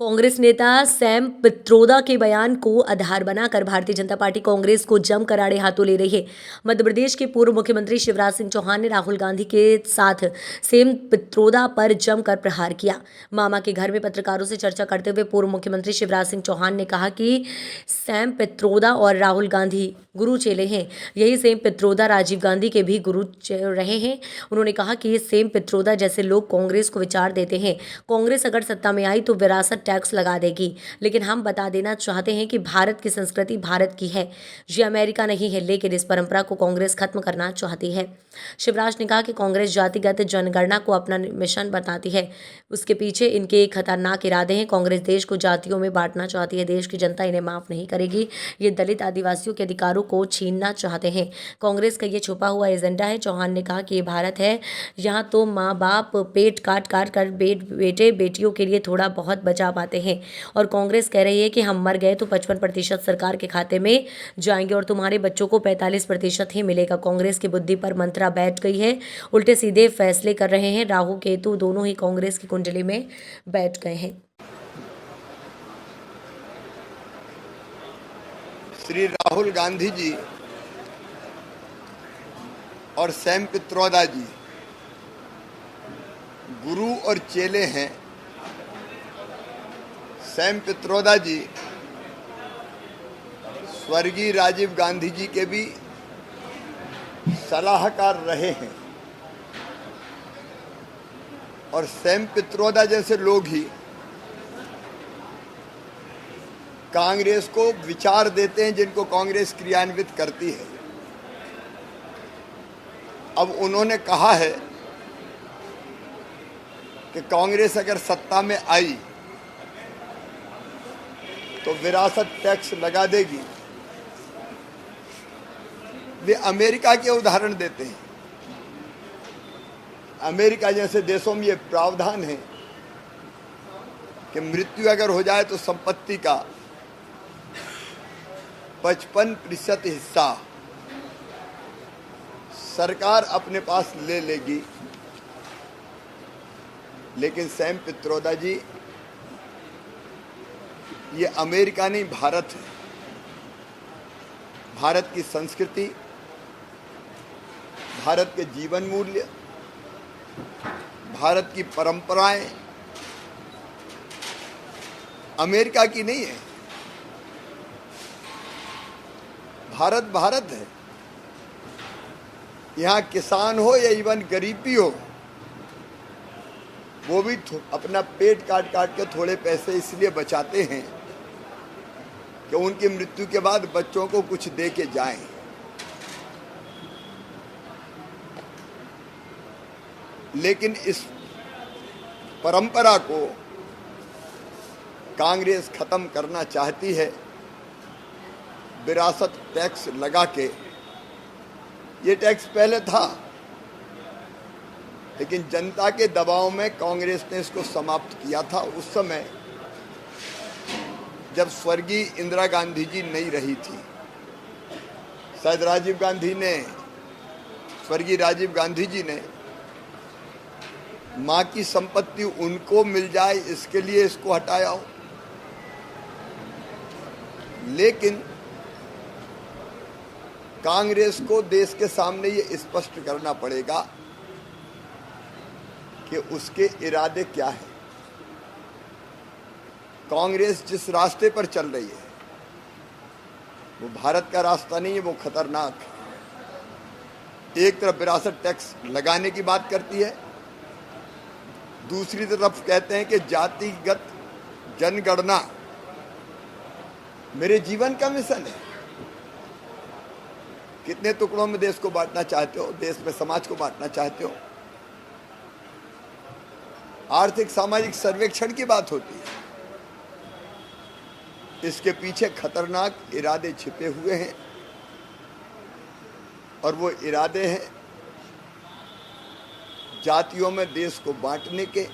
कांग्रेस नेता सैम पित्रोदा के बयान को आधार बनाकर भारतीय जनता पार्टी कांग्रेस को जमकर आड़े हाथों ले रही है। मध्य प्रदेश के पूर्व मुख्यमंत्री शिवराज सिंह चौहान ने राहुल गांधी के साथ सैम पित्रोदा पर जमकर प्रहार किया। मामा के घर में पत्रकारों से चर्चा करते हुए पूर्व मुख्यमंत्री शिवराज सिंह चौहान ने कहा कि सैम पित्रोदा और राहुल गांधी गुरु चेले हैं। यही सैम पित्रोदा राजीव गांधी के भी गुरु रहे हैं। उन्होंने कहा कि सैम पित्रोदा जैसे लोग कांग्रेस को विचार देते हैं। कांग्रेस अगर सत्ता में आई तो विरासत टैक्स लगा देगी, लेकिन हम बता देना चाहते हैं कि भारत की संस्कृति भारत की है, ये अमेरिका नहीं है, लेकिन इस परंपरा को कांग्रेस खत्म करना चाहती है। शिवराज ने कहा कि कांग्रेस जातिगत जनगणना को अपना मिशन बताती है, उसके पीछे इनके खतरनाक इरादे हैं। कांग्रेस देश को जातियों में बांटना चाहती है, देश की जनता इन्हें माफ नहीं करेगी। ये दलित आदिवासियों के अधिकारों को छीनना चाहते हैं। कांग्रेस का ये छुपा हुआ एजेंडा है। चौहान ने कहा कि ये भारत है, यहाँ तो माँ बाप पेट काट काट कर बेटे बेटियों के लिए थोड़ा बहुत बचा पाते हैं, और कांग्रेस कह रही है कि हम मर गए तो 55% सरकार के खाते में जाएंगे और तुम्हारे बच्चों को 45% ही मिलेगा। कांग्रेस की बुद्धि पर मंत्रा बैठ गई है, उल्टे सीधे फैसले कर रहे हैं। राहु केतु दोनों ही कांग्रेस की कुंडली में बैठ गए हैं। श्री राहुल गांधी जी और सैम पित्रोदा जी गुरु और चेले हैं। सैम पित्रोदा जी स्वर्गीय राजीव गांधी जी के भी सलाहकार रहे हैं, और सैम पित्रोदा जैसे लोग ही कांग्रेस को विचार देते हैं जिनको कांग्रेस क्रियान्वित करती है। अब उन्होंने कहा है कि कांग्रेस अगर सत्ता में आई तो विरासत टैक्स लगा देगी। वे अमेरिका के उदाहरण देते हैं। अमेरिका जैसे देशों में यह प्रावधान है कि मृत्यु अगर हो जाए तो संपत्ति का 55% हिस्सा सरकार अपने पास ले लेगी। लेकिन सैम पित्रोदा जी, ये अमेरिका नहीं, भारत है। भारत की संस्कृति, भारत के जीवन मूल्य, भारत की परंपराएं अमेरिका की नहीं है। भारत भारत है। यहाँ किसान हो या इवन गरीबी हो, वो भी अपना पेट काट काट के थोड़े पैसे इसलिए बचाते हैं कि उनकी मृत्यु के बाद बच्चों को कुछ दे के जाएं। लेकिन इस परंपरा को कांग्रेस खत्म करना चाहती है विरासत टैक्स लगा के। ये टैक्स पहले था, लेकिन जनता के दबाव में कांग्रेस ने इसको समाप्त किया था। उस समय जब स्वर्गीय इंदिरा गांधी जी नहीं रही थी, शायद स्वर्गीय राजीव गांधी जी ने मां की संपत्ति उनको मिल जाए इसके लिए इसको हटाया हो। लेकिन कांग्रेस को देश के सामने ये स्पष्ट करना पड़ेगा कि उसके इरादे क्या हैं। कांग्रेस जिस रास्ते पर चल रही है वो भारत का रास्ता नहीं है, वो खतरनाक है। एक तरफ विरासत टैक्स लगाने की बात करती है, दूसरी तरफ कहते हैं कि जातिगत जनगणना मेरे जीवन का मिशन है। कितने टुकड़ों में देश को बांटना चाहते हो, देश में समाज को बांटना चाहते हो। आर्थिक सामाजिक सर्वेक्षण की बात होती है। इसके पीछे खतरनाक इरादे छिपे हुए हैं, और वो इरादे हैं जातियों में देश को बांटने के।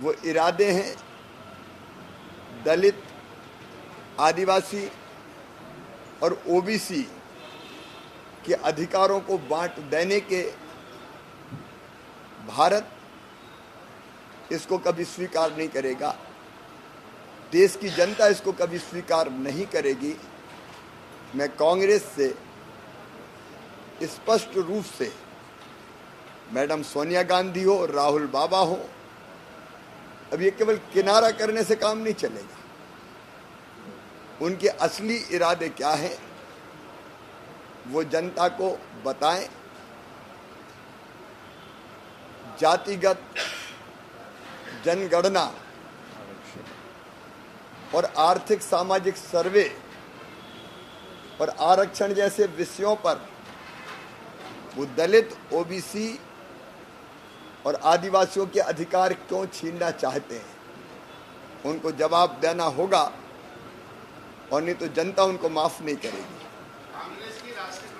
वो इरादे हैं दलित, आदिवासी और ओबीसी के अधिकारों को बांट देने के। भारत इसको कभी स्वीकार नहीं करेगा, देश की जनता इसको कभी स्वीकार नहीं करेगी। मैं कांग्रेस से स्पष्ट रूप से, मैडम सोनिया गांधी हो, राहुल बाबा हो, अब ये केवल किनारा करने से काम नहीं चलेगा। उनके असली इरादे क्या हैं वो जनता को बताएं। जातिगत जनगणना और आर्थिक सामाजिक सर्वे और आरक्षण जैसे विषयों पर वो दलित, ओबीसी और आदिवासियों के अधिकार क्यों छीनना चाहते हैं, उनको जवाब देना होगा, और नहीं तो जनता उनको माफ नहीं करेगी।